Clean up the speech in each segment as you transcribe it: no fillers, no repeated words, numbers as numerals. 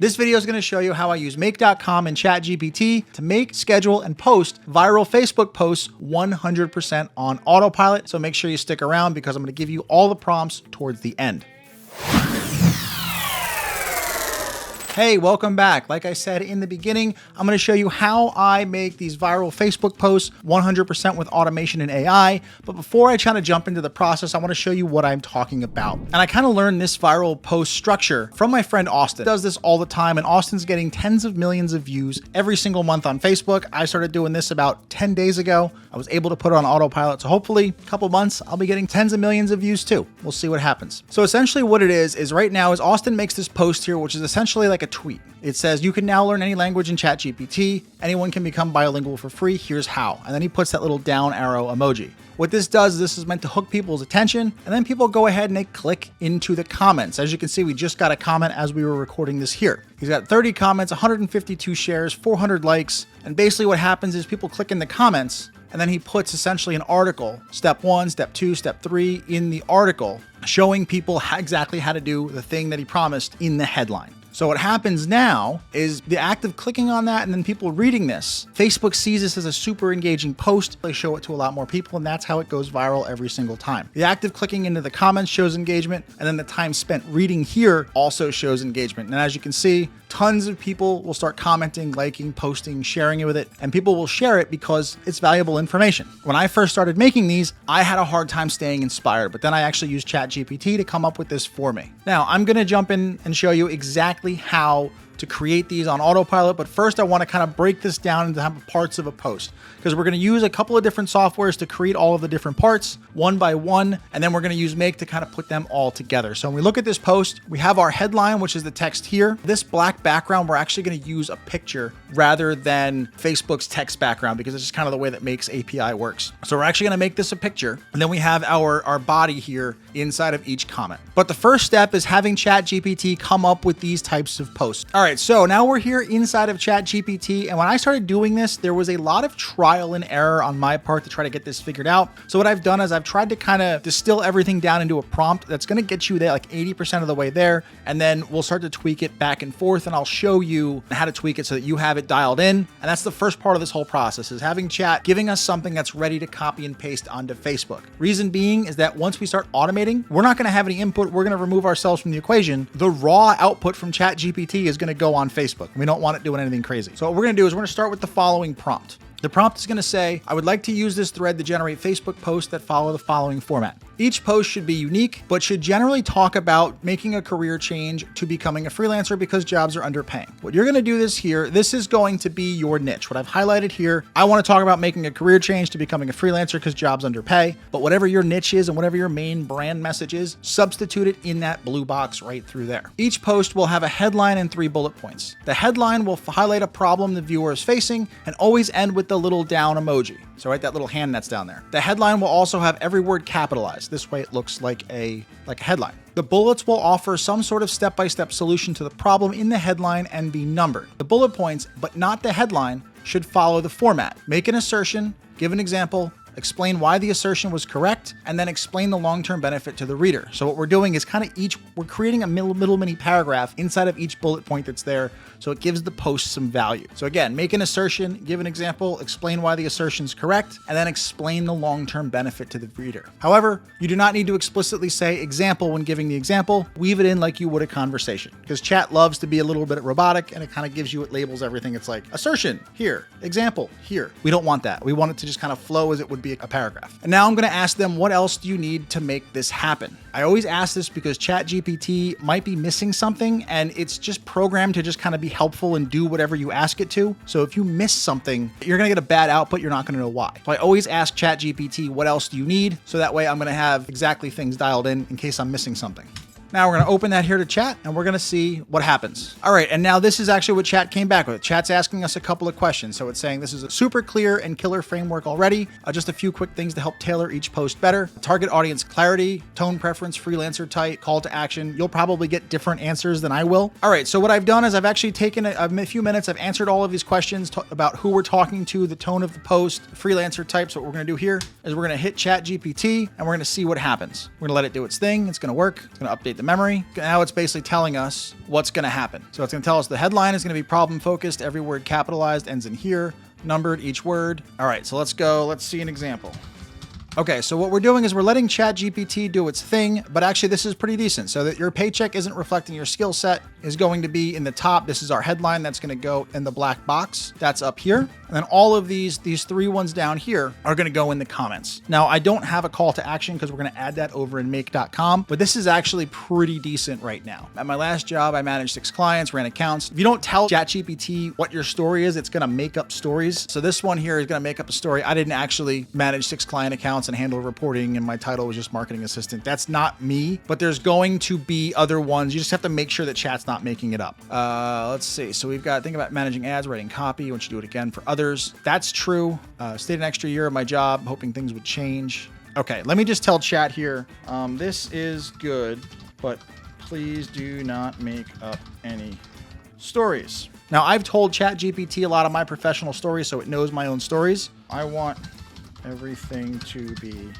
This video is going to show you how I use make.com and ChatGPT to make, schedule, and post viral Facebook posts 100% on autopilot. So make sure you stick around because I'm going to give you all the prompts towards the end. Hey, welcome back. Like I said in the beginning, I'm going to show you how I make these viral Facebook posts 100% with automation and AI. But before I try to jump into the process, I want to show you what I'm talking about. And I kind of learned this viral post structure from my friend Austin. He does this all the time, and Austin's getting tens of millions of views every single month on Facebook. I started doing this about 10 days ago. I was able to put it on autopilot. So hopefully a couple months, I'll be getting tens of millions of views too. We'll see what happens. So essentially what it is right now is Austin makes this post here, which is essentially like a tweet. It says, you can now learn any language in ChatGPT. Anyone can become bilingual for free. Here's how. And then he puts that little down arrow emoji. What this does is this is meant to hook people's attention, and then people go ahead and they click into the comments. As you can see, we just got a comment as we were recording this here. He's got 30 comments, 152 shares, 400 likes. And basically what happens is people click in the comments, and then he puts essentially an article, step 1, step 2, step 3 in the article, showing people exactly how to do the thing that he promised in the headline. So what happens now is the act of clicking on that and then people reading this, Facebook sees this as a super engaging post. They show it to a lot more people, and that's how it goes viral every single time. The act of clicking into the comments shows engagement, and then the time spent reading here also shows engagement. And as you can see, tons of people will start commenting, liking, posting, sharing it with it, and people will share it because it's valuable information. When I first started making these, I had a hard time staying inspired, but then I actually used ChatGPT to come up with this for me. Now, I'm going to jump in and show you exactly how to create these on autopilot. But first I want to kind of break this down into parts of a post, because we're going to use a couple of different softwares to create all of the different parts one by one. And then we're going to use Make to kind of put them all together. So when we look at this post, we have our headline, which is the text here. This black background, we're actually going to use a picture rather than Facebook's text background, because it's just kind of the way that Make's API works. So we're actually going to make this a picture. And then we have our body here inside of each comment. But the first step is having ChatGPT come up with these types of posts. All right, so now we're here inside of ChatGPT, and when I started doing this, there was a lot of trial and error on my part to try to get this figured out. So what I've done is I've tried to kind of distill everything down into a prompt that's going to get you there like 80% of the way there, and then we'll start to tweak it back and forth, and I'll show you how to tweak it so that you have it dialed in. And that's the first part of this whole process, is having chat giving us something that's ready to copy and paste onto Facebook. Reason being is that once we start automating, we're not going to have any input. We're going to remove ourselves from the equation. The raw output from ChatGPT is going to go on Facebook. We don't want it doing anything crazy. So what we're going to do is we're going to start with the following prompt. The prompt is going to say, I would like to use this thread to generate Facebook posts that follow the following format. Each post should be unique, but should generally talk about making a career change to becoming a freelancer because jobs are underpaying. What you're going to do this here, this is going to be your niche. What I've highlighted here, I want to talk about making a career change to becoming a freelancer because jobs underpay. But whatever your niche is and whatever your main brand message is, substitute it in that blue box right through there. Each post will have a headline and 3 bullet points. The headline will highlight a problem the viewer is facing and always end with the little down emoji. So right, that little hand that's down there. The headline will also have every word capitalized. This way it looks like a headline. The bullets will offer some sort of step-by-step solution to the problem in the headline and be numbered. The bullet points, but not the headline, should follow the format. Make an assertion, give an example, explain why the assertion was correct, and then explain the long-term benefit to the reader. So what we're doing is kind of we're creating a little mini paragraph inside of each bullet point that's there, so it gives the post some value. So again, make an assertion, give an example, explain why the assertion is correct, and then explain the long-term benefit to the reader. However, you do not need to explicitly say example when giving the example. Weave it in like you would a conversation, because chat loves to be a little bit robotic, and it kind of gives you, it labels everything. It's like assertion here, example here. We don't want that. We want it to just kind of flow as it would be a paragraph. And now I'm going to ask them, what else do you need to make this happen? I always ask this because ChatGPT might be missing something, and it's just programmed to just kind of be helpful and do whatever you ask it to. So if you miss something, you're going to get a bad output. You're not going to know why. So I always ask ChatGPT, what else do you need? So that way I'm going to have exactly things dialed in case I'm missing something. Now we're going to open that here to chat, and we're going to see what happens. All right, and now this is actually what chat came back with. Chat's asking us a couple of questions. So it's saying this is a super clear and killer framework already. Just a few quick things to help tailor each post better. Target audience clarity, tone preference, freelancer type, call to action. You'll probably get different answers than I will. All right, so what I've done is I've actually taken a few minutes. I've answered all of these questions about who we're talking to, the tone of the post, freelancer types. What we're going to do here is we're going to hit ChatGPT, and we're going to see what happens. We're going to let it do its thing. It's going to work. It's going to update the memory. Now it's basically telling us what's going to happen. So it's going to tell us the headline is going to be problem focused. Every word capitalized, ends in here, numbered each word. All right, so let's go. Let's see an example. Okay, so what we're doing is we're letting ChatGPT do its thing, but actually this is pretty decent. So that your paycheck isn't reflecting your skill set is going to be in the top. This is our headline. That's going to go in the black box. That's up here. And then all of these three ones down here are going to go in the comments. Now, I don't have a call to action because we're going to add that over in make.com, but this is actually pretty decent right now. At my last job, I managed 6 clients, ran accounts. If you don't tell ChatGPT what your story is, it's going to make up stories. So this one here is going to make up a story. I didn't actually manage 6 client accounts and handle reporting, and my title was just marketing assistant. That's not me, but there's going to be other ones. You just have to make sure that chat's not making it up. Let's see. So we've got, think about managing ads, writing copy. Once you do it again for others. That's true. Stayed an extra year of my job, hoping things would change. Okay, let me just tell chat here. This is good, but please do not make up any stories. Now, I've told ChatGPT a lot of my professional stories, so it knows my own stories. I want everything to be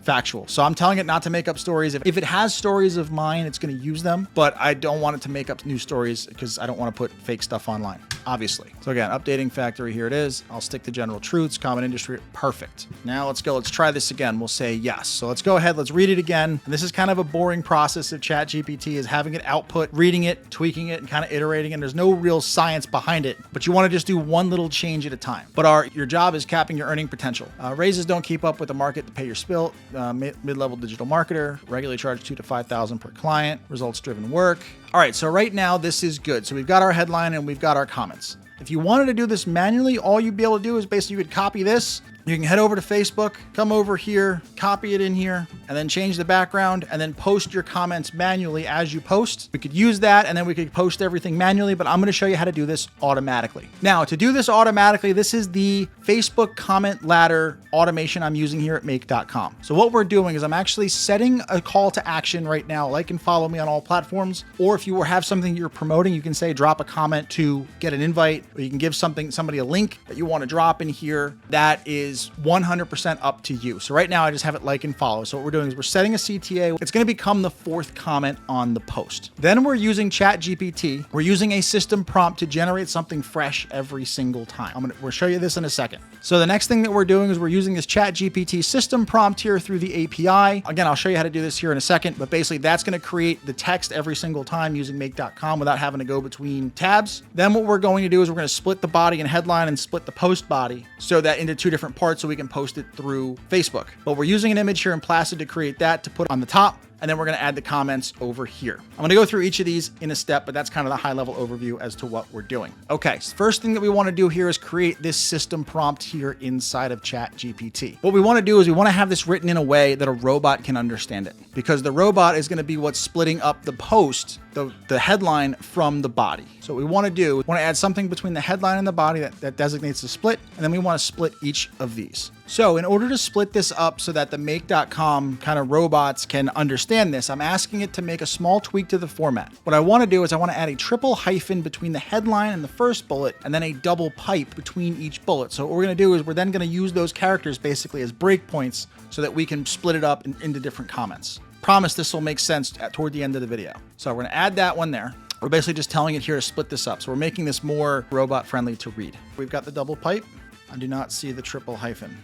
factual. So I'm telling it not to make up stories. If it has stories of mine, it's going to use them, but I don't want it to make up new stories because I don't want to put fake stuff online, obviously. So again, updating factory, here it is. I'll stick to general truths, common industry. Perfect. Now let's go. Let's try this again. We'll say yes. So let's go ahead. Let's read it again. And this is kind of a boring process of ChatGPT, is having it output, reading it, tweaking it, and kind of iterating. And there's no real science behind it, but you want to just do one little change at a time. But your job is capping your earning potential. Raises don't keep up with the market to pay your spill. Mid-level digital marketer, regularly charge $2,000 to $5,000 per client, results-driven work. All right, so right now this is good. So we've got our headline and we've got our comments. If you wanted to do this manually, all you'd be able to do is basically you could copy this. You can head over to Facebook, come over here, copy it in here, and then change the background, and then post your comments manually as you post. We could use that, and then we could post everything manually, but I'm going to show you how to do this automatically. Now, to do this automatically, this is the Facebook comment ladder automation I'm using here at make.com. So what we're doing is I'm actually setting a call to action right now. Like and follow me on all platforms, or if you have something you're promoting, you can say drop a comment to get an invite, or you can give somebody a link that you want to drop in here. That is 100% up to you. So right now I just have it like and follow. So what we're doing is we're setting a CTA. It's going to become the 4th comment on the post. Then we're using ChatGPT. We're using a system prompt to generate something fresh every single time. We'll show you this in a second. So the next thing that we're doing is we're using this ChatGPT system prompt here through the API. Again, I'll show you how to do this here in a second, but basically that's going to create the text every single time using make.com without having to go between tabs. Then what we're going to do is we're going to split the body and headline and split the post body so that into 2 different parts so we can post it through Facebook. But we're using an image here in Placid to create that to put on the top. And then we're going to add the comments over here. I'm going to go through each of these in a step, but that's kind of the high level overview as to what we're doing. Okay, so first thing that we want to do here is create this system prompt here inside of ChatGPT. What we want to do is we want to have this written in a way that a robot can understand it, because the robot is going to be what's splitting up the post, the headline from the body. So what we want to do, we want to add something between the headline and the body that designates the split, and then we want to split each of these. So in order to split this up so that the make.com kind of robots can understand this, I'm asking it to make a small tweak to the format. What I want to do is I want to add a triple hyphen between the headline and the first bullet, and then a double pipe between each bullet. So what we're going to do is we're then going to use those characters basically as breakpoints so that we can split it up into different comments. Promise this will make sense toward the end of the video. So we're going to add that one there. We're basically just telling it here to split this up. So we're making this more robot friendly to read. We've got the double pipe. I do not see the triple hyphen.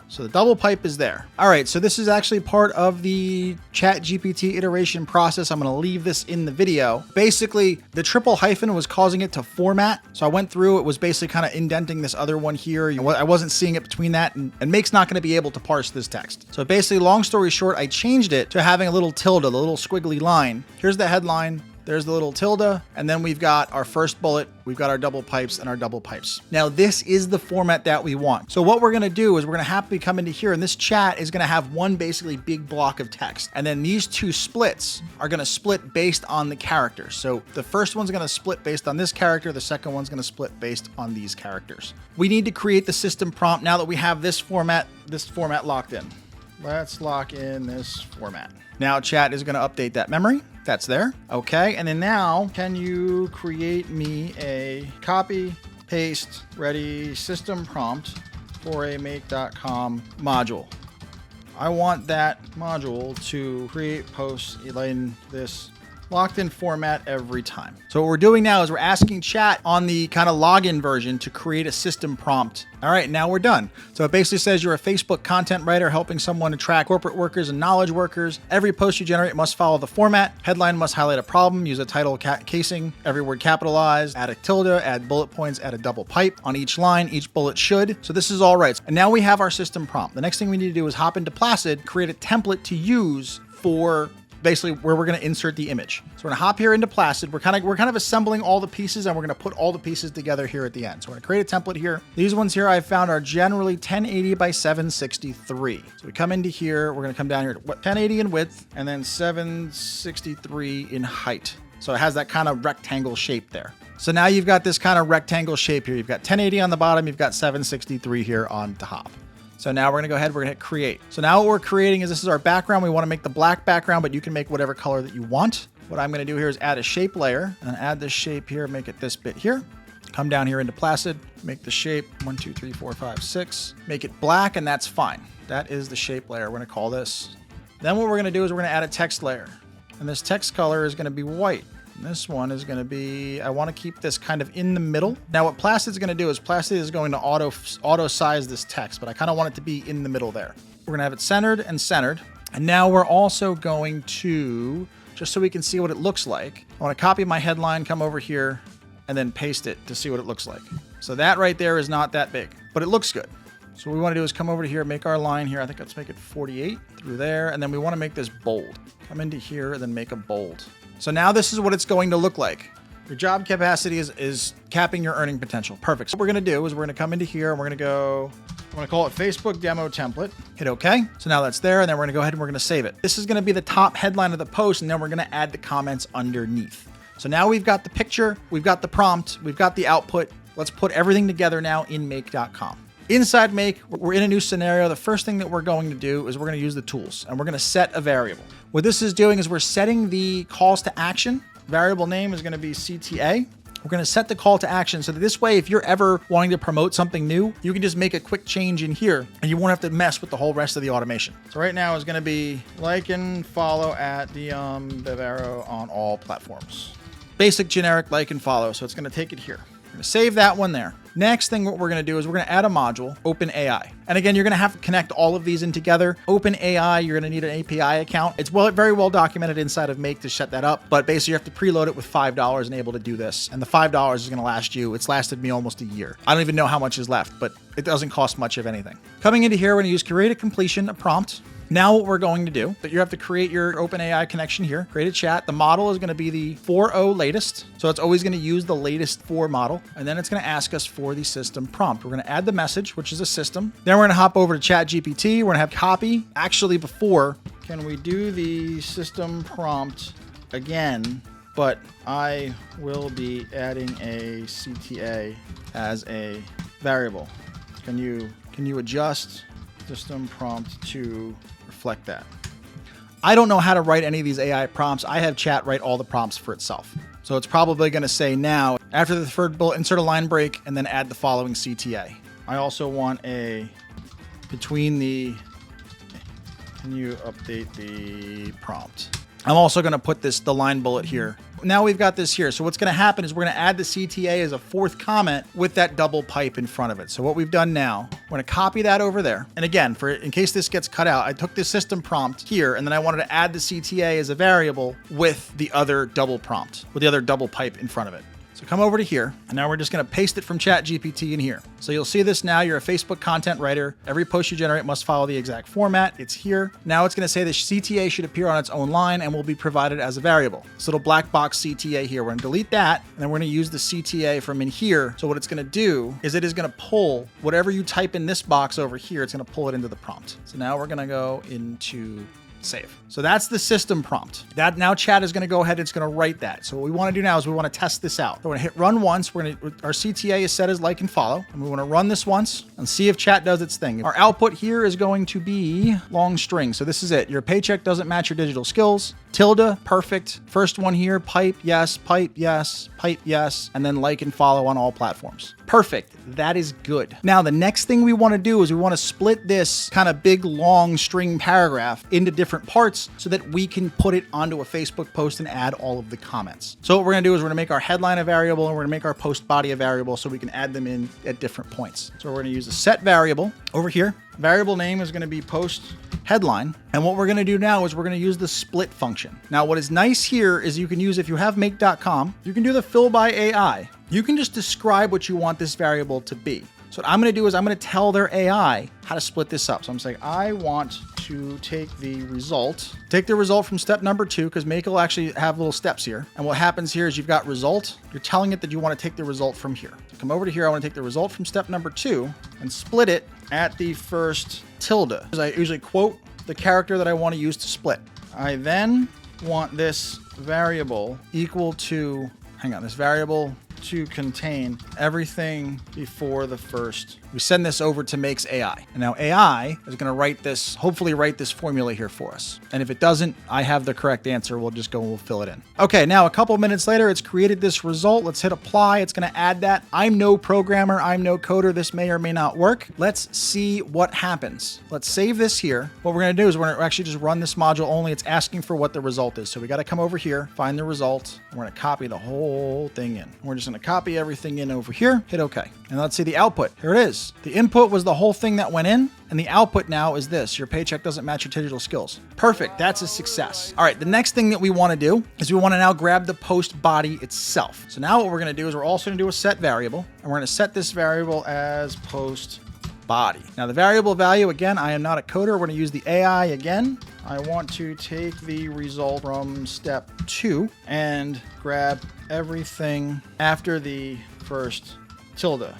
So the double pipe is there. All right, so this is actually part of the ChatGPT iteration process. I'm gonna leave this in the video. Basically, the triple hyphen was causing it to format. So I went through, it was basically kind of indenting this other one here. I wasn't seeing it between that, and Make's not gonna be able to parse this text. So basically, long story short, I changed it to having a little tilde, a little squiggly line. Here's the headline. There's the little tilde, and then we've got our first bullet, we've got our double pipes and our double pipes. Now this is the format that we want. So what we're gonna do is we're gonna happily come into here, and this chat is gonna have one basically big block of text. And then these 2 splits are gonna split based on the characters. So the first one's gonna split based on this character, the second one's gonna split based on these characters. We need to create the system prompt now that we have this format locked in. Let's lock in this format. Now chat is gonna update that memory. That's there. Okay, and then now, can you create me a copy, paste, ready system prompt for a make.com module? I want that module to create posts in this locked in format every time. So what we're doing now is we're asking chat on the kind of login version to create a system prompt. All right, now we're done. So it basically says you're a Facebook content writer helping someone to track corporate workers and knowledge workers. Every post you generate must follow the format. Headline must highlight a problem, use a title casing, every word capitalized, add a tilde, add bullet points, add a double pipe on each line. Each bullet should. So this is all right. And now we have our system prompt. The next thing we need to do is hop into Placid, create a template to use for basically where we're going to insert the image. So we're going to hop here into Placid. We're kind of assembling all the pieces, and we're going to put all the pieces together here at the end. So we're going to create a template here. These ones here I found are generally 1080 by 763. So we come into here, we're going to come down here to 1080 in width and then 763 in height. So it has that kind of rectangle shape there. So now you've got this kind of rectangle shape here. You've got 1080 on the bottom, you've got 763 here on the top. So now we're gonna go ahead, we're gonna hit create. So now what we're creating is this is our background. We wanna make the black background, but you can make whatever color that you want. What I'm gonna do here is add a shape layer and add this shape here, make it this bit here. Come down here into Placid, make the shape 1, 2, 3, 4, 5, 6, make it black, and that's fine. That is the shape layer. We're gonna call this. Then what we're gonna do is we're gonna add a text layer. And this text color is gonna be white. And this one is going to be, I want to keep this kind of in the middle. Now what Placid's going to do is Placid is going to auto size this text, but I kind of want it to be in the middle there. We're going to have it centered and centered. And now we're also going to, just so we can see what it looks like, I want to copy my headline, come over here, and then paste it to see what it looks like. So that right there is not that big, but it looks good. So what we want to do is come over to here, make our line here. I think let's make it 48 through there. And then we want to make this bold. Come into here and then make a bold. So now this is what it's going to look like. Your job capacity is capping your earning potential. Perfect. So what we're going to do is we're going to come into here and we're going to go, I'm going to call it Facebook demo template. Hit OK. So now that's there. And then we're going to go ahead and we're going to save it. This is going to be the top headline of the post. And then we're going to add the comments underneath. So now we've got the picture, we've got the prompt, we've got the output. Let's put everything together now in make.com. Inside Make, we're in a new scenario. The first thing that we're going to do is we're going to use the tools and we're going to set a variable. What this is doing is we're setting the calls to action. Variable name is going to be CTA. We're going to set the call to action so that this way, if you're ever wanting to promote something new, you can just make a quick change in here and you won't have to mess with the whole rest of the automation. So right now is going to be like and follow at the Bavaro on all platforms. Basic generic like and follow. So it's going to take it here. We're going to save that one there. Next thing what we're going to do is we're going to add a module, OpenAI. And again, you're going to have to connect all of these in together. OpenAI, you're going to need an API account. It's very well documented inside of Make to set that up. But basically, you have to preload it with $5 and able to do this. And the $5 is going to last you. It's lasted me almost a year. I don't even know how much is left, but it doesn't cost much of anything. Coming into here, we're going to use create a completion, a prompt. Now what we're going to do, but you have to create your OpenAI connection here, create a chat. The model is going to be the 4.0 latest. So it's always going to use the latest 4 model. And then it's going to ask us for the system prompt. We're going to add the message, which is a system. Then we're going to hop over to ChatGPT. We're going to have copy. Actually, before, can we do the system prompt again? But I will be adding a CTA as a variable. Can you adjust system prompt to reflect that? I don't know how to write any of these AI prompts. I have chat write all the prompts for itself. So it's probably going to say now, after the third bullet, insert a line break and then add the following CTA. I also want a between the, can you update the prompt? I'm also going to put the line bullet here. Now we've got this here. So what's going to happen is we're going to add the CTA as a 4th comment with that double pipe in front of it. So what we've done now, we're going to copy that over there. And again, in case this gets cut out, I took the system prompt here and then I wanted to add the CTA as a variable with the other double prompt, with the other double pipe in front of it. So come over to here, and now we're just going to paste it from ChatGPT in here. So you'll see this now. You're a Facebook content writer. Every post you generate must follow the exact format. It's here. Now it's going to say the CTA should appear on its own line and will be provided as a variable. This little black box CTA here. We're going to delete that, and then we're going to use the CTA from in here. So what it's going to do is it is going to pull whatever you type in this box over here. It's going to pull it into the prompt. So now we're going to go into save. So that's the system prompt. That now chat is going to go ahead and it's going to write that. So what we want to do now is we want to test this out. We're going to hit run once. Our CTA is set as like and follow. And we want to run this once and see if chat does its thing. Our output here is going to be long string. So this is it. Your paycheck doesn't match your digital skills. Tilde, perfect. First one here, pipe, yes, pipe, yes, pipe, yes. And then like and follow on all platforms. Perfect. That is good. Now, the next thing we want to do is we want to split this kind of big, long string paragraph into different parts so that we can put it onto a Facebook post and add all of the comments. So what we're going to do is we're going to make our headline a variable and we're going to make our post body a variable so we can add them in at different points. So we're going to use a set variable over here. Variable name is going to be post headline. And what we're going to do now is we're going to use the split function. Now, what is nice here is you can use, if you have make.com, you can do the fill by AI. You can just describe what you want this variable to be. So what I'm going to do is I'm going to tell their AI how to split this up. So I'm saying, I want to take the result from step number 2, because make will actually have little steps here. And what happens here is you've got result. You're telling it that you want to take the result from here. So come over to here. I want to take the result from step number 2 and split it at the first tilde. Because I usually quote the character that I want to use to split. I then want this variable equal to, this variable to contain everything before the first. We send this over to Makes AI. And now AI is going to write this, hopefully write this formula here for us. And if it doesn't, I have the correct answer. We'll just go and we'll fill it in. Okay, now a couple minutes later, it's created this result. Let's hit apply. It's going to add that. I'm no programmer. I'm no coder. This may or may not work. Let's see what happens. Let's save this here. What we're going to do is we're going to actually just run this module only. It's asking for what the result is. So we got to come over here, find the result. We're going to copy the whole thing in. We're just going to copy everything in over here, hit OK. And let's see the output. Here it is. The input was the whole thing that went in, and the output now is this. Your paycheck doesn't match your digital skills. Perfect. That's a success. All right, the next thing that we want to do is we want to now grab the post body itself. So now what we're going to do is we're also going to do a set variable, and we're going to set this variable as post body. Now the variable value, again, I am not a coder. We're going to use the AI again. I want to take the result from step 2 and grab everything after the first tilde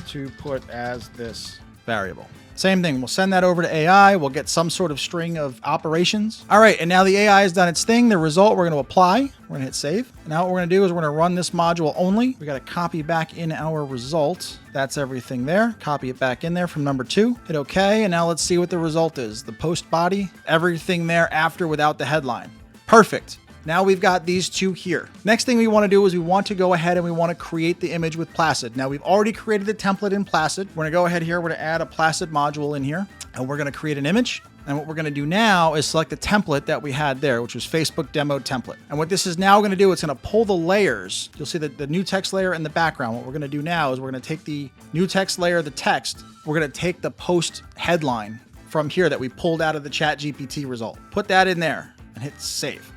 to put as this variable. Same thing. We'll send that over to AI. We'll get some sort of string of operations. All right. And now the AI has done its thing. The result, we're going to apply. We're going to hit save. And now what we're going to do is we're going to run this module only. We got to copy back in our result. That's everything there. Copy it back in there from number 2. Hit OK. And now let's see what the result is. The post body, everything there after without the headline. Perfect. Now we've got these two here. Next thing we want to do is we want to go ahead and we want to create the image with Placid. Now we've already created the template in Placid. We're going to go ahead here. We're going to add a Placid module in here and we're going to create an image. And what we're going to do now is select the template that we had there, which was Facebook demo template. And what this is now going to do, it's going to pull the layers. You'll see the new text layer in the background. What we're going to do now is we're going to take the new text layer, the text. We're going to take the post headline from here that we pulled out of the ChatGPT result. Put that in there and hit save.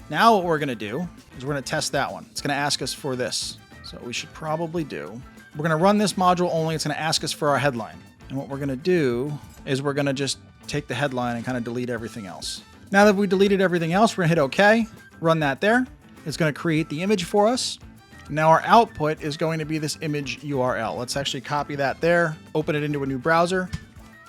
Now what we're going to do is we're going to test that one. It's going to ask us for this. So what we should probably do, we're going to run this module only. It's going to ask us for our headline. And what we're going to do is we're going to just take the headline and kind of delete everything else. Now that we deleted everything else, we're going to hit OK, run that there. It's going to create the image for us. Now our output is going to be this image URL. Let's actually copy that there, open it into a new browser.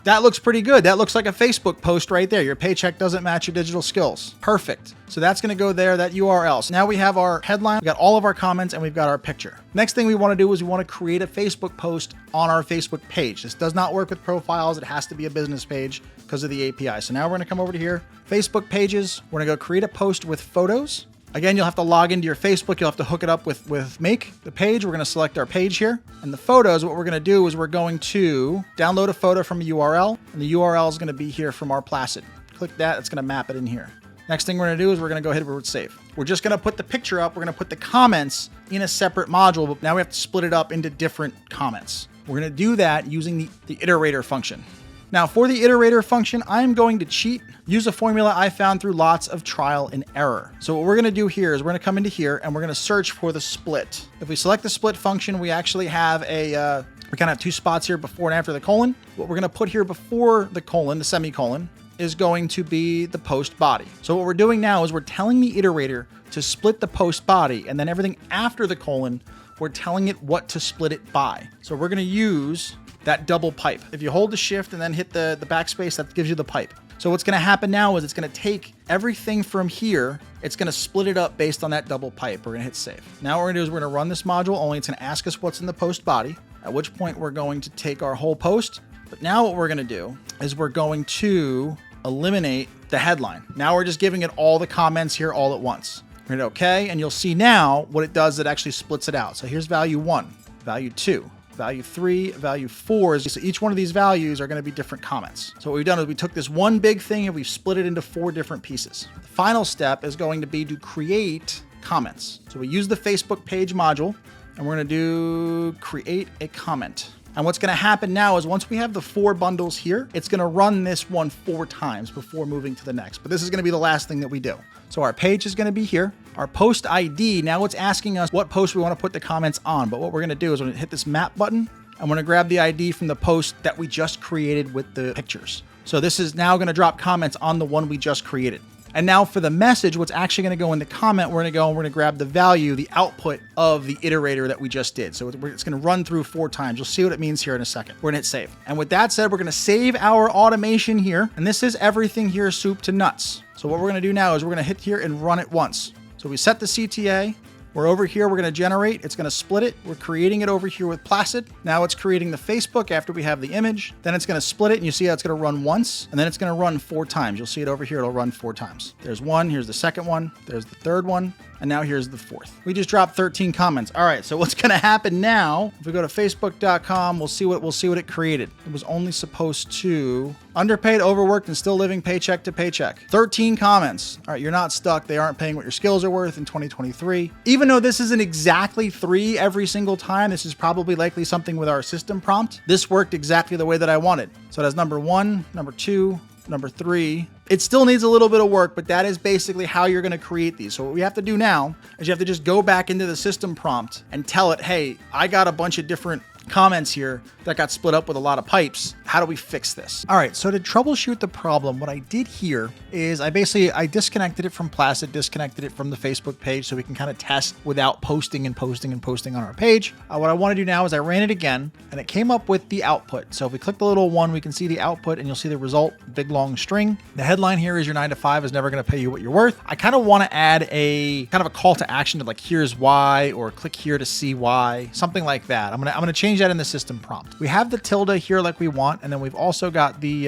That looks pretty good. That looks like a Facebook post right there. Your paycheck doesn't match your digital skills. Perfect. So that's going to go there, that URL. So now we have our headline, we've got all of our comments, and we've got our picture. Next thing we want to do is we want to create a Facebook post on our Facebook page. This does not work with profiles. It has to be a business page because of the API. So now we're going to come over to here, Facebook pages. We're going to go create a post with photos. Again, you'll have to log into your Facebook. You'll have to hook it up with Make the page. We're going to select our page here. And the photos, what we're going to do is we're going to download a photo from a URL. And the URL is going to be here from our Placid. Click that. It's going to map it in here. Next thing we're going to do is we're going to go ahead and hit save. We're just going to put the picture up. We're going to put the comments in a separate module. But now we have to split it up into different comments. We're going to do that using the iterator function. Now for the iterator function, I'm going to cheat, use a formula I found through lots of trial and error. So what we're going to do here is we're going to come into here and we're going to search for the split. If we select the split function, we actually have we kind of have 2 spots here before and after the colon. What we're going to put here before the colon, the semicolon, is going to be the post body. So what we're doing now is we're telling the iterator to split the post body, and then everything after the colon, we're telling it what to split it by. So we're going to use that double pipe. If you hold the shift and then hit the backspace, that gives you the pipe. So what's going to happen now is it's going to take everything from here. It's going to split it up based on that double pipe. We're going to hit save. Now what we're going to do is we're going to run this module only. It's going to ask us what's in the post body, at which point we're going to take our whole post. But now what we're going to do is we're going to eliminate the headline. Now we're just giving it all the comments here all at once. We're going to hit OK, and you'll see now what it does. It actually splits it out. So here's value 1, value 2, value 3, value 4. So each one of these values are going to be different comments. So what we've done is we took this one big thing and we've split it into 4 different pieces. The final step is going to be to create comments. So we use the Facebook page module and we're going to do create a comment. And what's going to happen now is once we have the 4 bundles here, it's going to run this one 4 times before moving to the next. But this is going to be the last thing that we do. So our page is going to be here. Our post ID, now it's asking us what post we want to put the comments on. But what we're going to do is we're going to hit this map button. I'm going to grab the ID from the post that we just created with the pictures. So this is now going to drop comments on the one we just created. And now for the message, what's actually going to go in the comment, we're going to go and we're going to grab the value, the output of the iterator that we just did. So it's going to run through 4 times. You'll see what it means here in a second. We're going to hit save. And with that said, we're going to save our automation here. And this is everything here soup to nuts. So what we're going to do now is we're going to hit here and run it once. So we set the CTA. We're over here, we're going to generate, it's going to split it. We're creating it over here with Placid. Now it's creating the Facebook after we have the image. Then it's going to split it and you see how it's going to run once and then it's going to run 4 times. You'll see it over here, it'll run 4 times. There's one, here's the second one, there's the third one, and now here's the 4th. We just dropped 13 comments. All right, so what's going to happen now, if we go to facebook.com, we'll see what it created. It was only supposed to underpaid, overworked, and still living paycheck to paycheck. 13 comments. All right, you're not stuck. They aren't paying what your skills are worth in 2023. Even though this isn't exactly 3 every single time, this is probably likely something with our system prompt. This worked exactly the way that I wanted. So it has number 1, number 2, number 3. It still needs a little bit of work, but that is basically how you're going to create these. So what we have to do now is you have to just go back into the system prompt and tell it, hey, I got a bunch of different comments here that got split up with a lot of pipes. How do we fix this? All right, so to troubleshoot the problem, what I did here is I disconnected it from Placid, disconnected it from the Facebook page so we can kind of test without posting on our page. What I want to do now is I ran it again and it came up with the output. So if we click the little one, we can see the output and you'll see the result, big long string. The headline here is your 9 to 5 is never going to pay you what you're worth. I kind of want to add a kind of a call to action to like, here's why, or click here to see why, something like that. I'm going to change that in the system prompt. We have the tilde here like we want, and then we've also got the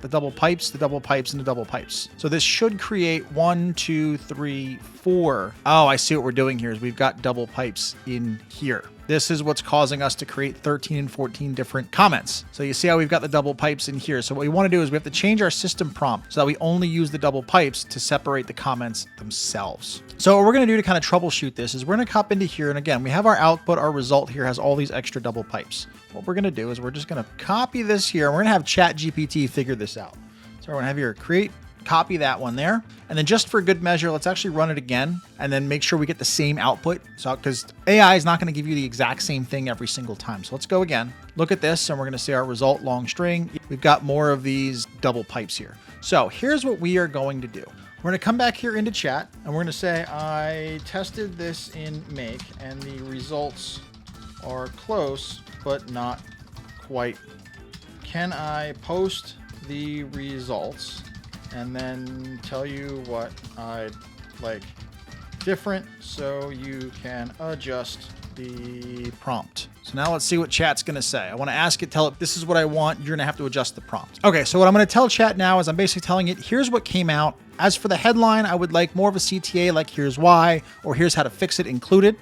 double pipes, and the double pipes. So this should create 1, 2, 3, 4. Oh, I see what we're doing here is we've got double pipes in here. This is what's causing us to create 13 and 14 different comments. So you see how we've got the double pipes in here. So what we want to do is we have to change our system prompt so that we only use the double pipes to separate the comments themselves. So what we're going to do to kind of troubleshoot this is we're going to hop into here. And again, we have our output, our result here has all these extra double pipes. What we're going to do is we're just going to copy this here. And we're going to have ChatGPT figure this out. So we're going to have here create, copy that one there. And then just for good measure, let's actually run it again and then make sure we get the same output. So because AI is not going to give you the exact same thing every single time. So let's go again. Look at this and we're going to see our result long string. We've got more of these double pipes here. So here's what we are going to do. We're going to come back here into chat and we're going to say, I tested this in Make and the results are close, but not quite. Can I post the results and then tell you what I'd like different so you can adjust the prompt? So now let's see what chat's going to say. I want to ask it, tell it, this is what I want. You're going to have to adjust the prompt. Okay, so what I'm going to tell chat now is I'm basically telling it, here's what came out. As for the headline, I would like more of a CTA, like here's why, or here's how to fix it included.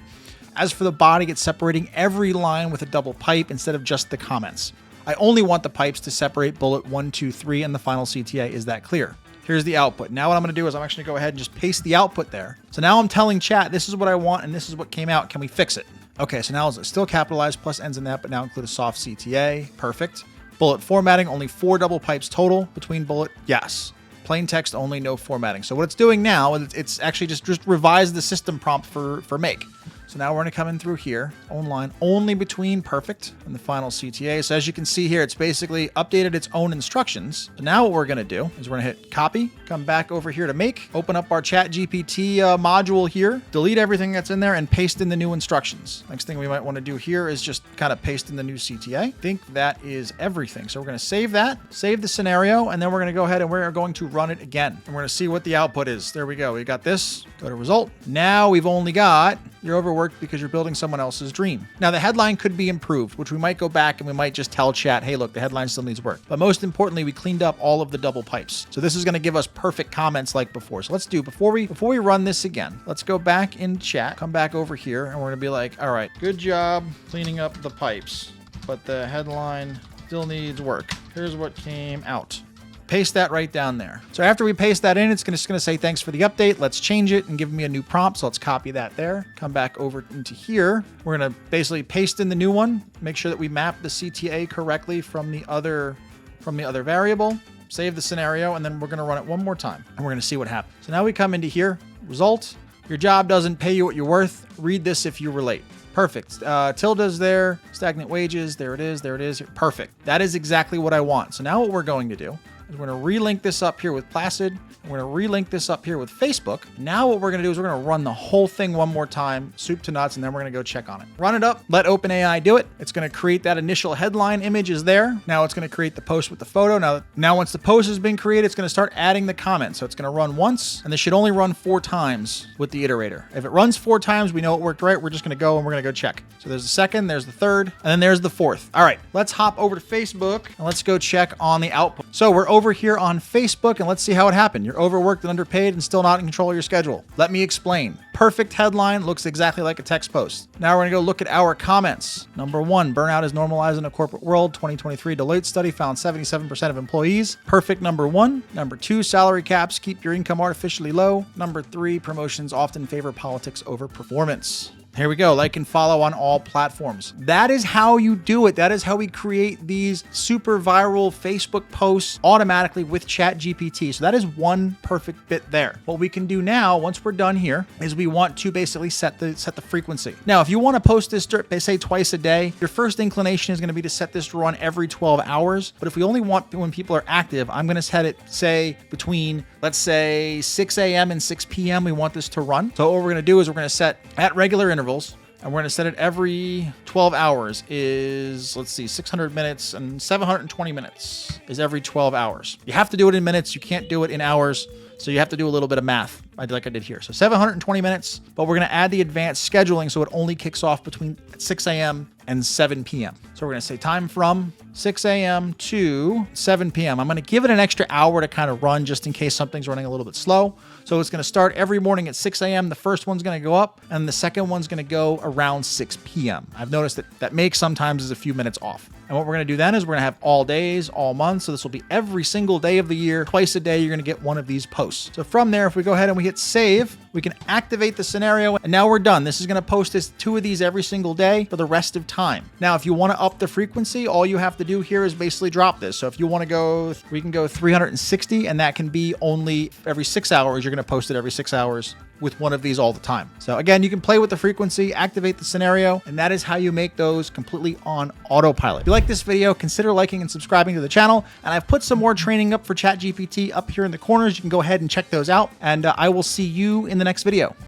As for the body, it's separating every line with a double pipe instead of just the comments. I only want the pipes to separate bullet 1, 2, 3, and the final CTA. Is that clear? Here's the output. Now what I'm going to do is I'm actually going to go ahead and just paste the output there. So now I'm telling chat, this is what I want and this is what came out. Can we fix it? Okay, so now it's still capitalized plus ends in that, but now include a soft CTA. Perfect. Bullet formatting, only 4 double pipes total between bullet. Yes. Plain text only, no formatting. So what it's doing now, it's actually just revised the system prompt for Make. So now we're going to come in through here, own line only between perfect and the final CTA. So as you can see here, it's basically updated its own instructions. So now what we're going to do is we're going to hit copy, come back over here to make, open up our ChatGPT module here, delete everything that's in there and paste in the new instructions. Next thing we might want to do here is just kind of paste in the new CTA. I think that is everything. So we're going to save that, save the scenario, and then we're going to go ahead and we're going to run it again. And we're going to see what the output is. There we go. We got this. Go to result. Now we've only got you're overworked because you're building someone else's dream. Now the headline could be improved, which we might go back and we might just tell chat, hey, look, the headline still needs work. But most importantly, we cleaned up all of the double pipes. So this is going to give us perfect comments like before. So let's do, before we run this again, let's go back in chat, come back over here, and we're going to be like, all right, good job cleaning up the pipes, but the headline still needs work. Here's what came out. Paste that right down there. So after we paste that in, it's just going to say, thanks for the update. Let's change it and give me a new prompt. So let's copy that there. Come back over into here. We're going to basically paste in the new one. Make sure that we map the CTA correctly from the other variable. Save the scenario, and then we're going to run it one more time. And we're going to see what happens. So now we come into here. Result. Your job doesn't pay you what you're worth. Read this if you relate. Perfect. Tilde's there. Stagnant wages. There it is. There it is. Perfect. That is exactly what I want. So now what we're going to do, we're going to relink this up here with Placid. We're going to relink this up here with Facebook. Now what we're going to do is we're going to run the whole thing one more time, soup to nuts, and then we're going to go check on it. Run it up, let OpenAI do it. It's going to create that initial headline image is there. Now it's going to create the post with the photo. Now once the post has been created, it's going to start adding the comments. So it's going to run once, and this should only run 4 times with the iterator. If it runs 4 times, we know it worked right. We're just going to go and we're going to go check. So there's the second, there's the third, and then there's the fourth. All right, let's hop over to Facebook and let's go check on the output. So we're over here on Facebook and let's see how it happened. You're overworked and underpaid and still not in control of your schedule. Let me explain. Perfect headline, looks exactly like a text post. Now we're going to go look at our comments. Number 1, burnout is normalized in a corporate world. 2023 Deloitte study found 77% of employees. Perfect number 1. Number 2, salary caps keep your income artificially low. Number 3, promotions often favor politics over performance. Here we go. Like and follow on all platforms. That is how you do it. That is how we create these super viral Facebook posts automatically with ChatGPT. So that is one perfect bit there. What we can do now, once we're done here, is we want to basically set the frequency. Now, if you want to post this, say twice a day, your first inclination is going to be to set this to run every 12 hours. But if we only want when people are active, I'm going to set it, say, between, let's say, 6 a.m. and 6 p.m. we want this to run. So what we're going to do is we're going to set at regular intervals, and we're going to set it every 12 hours is, let's see, 600 minutes and 720 minutes is every 12 hours. You have to do it in minutes. You can't do it in hours. So you have to do a little bit of math like I did here. So 720 minutes, but we're going to add the advanced scheduling so it only kicks off between 6 a.m. and 7 p.m. So we're going to say time from 6 a.m. to 7 p.m. I'm going to give it an extra hour to kind of run just in case something's running a little bit slow. So it's going to start every morning at 6 a.m. The first one's going to go up and the second one's going to go around 6 p.m. I've noticed that makes sometimes is a few minutes off. And what we're going to do then is we're going to have all days, all months. So this will be every single day of the year. Twice a day, you're going to get one of these posts. So from there, if we go ahead and we hit save, we can activate the scenario. And now we're done. This is going to post 2 of these every single day for the rest of time. Now, if you want to up the frequency, all you have to do here is basically drop this. So if you want to go, we can go 360, and that can be only every 6 hours. You're going to post it every 6 hours with one of these all the time. So again, you can play with the frequency, activate the scenario, and that is how you make those completely on autopilot. If you like this video, consider liking and subscribing to the channel. And I've put some more training up for ChatGPT up here in the corners. You can go ahead and check those out. And I will see you in the next video.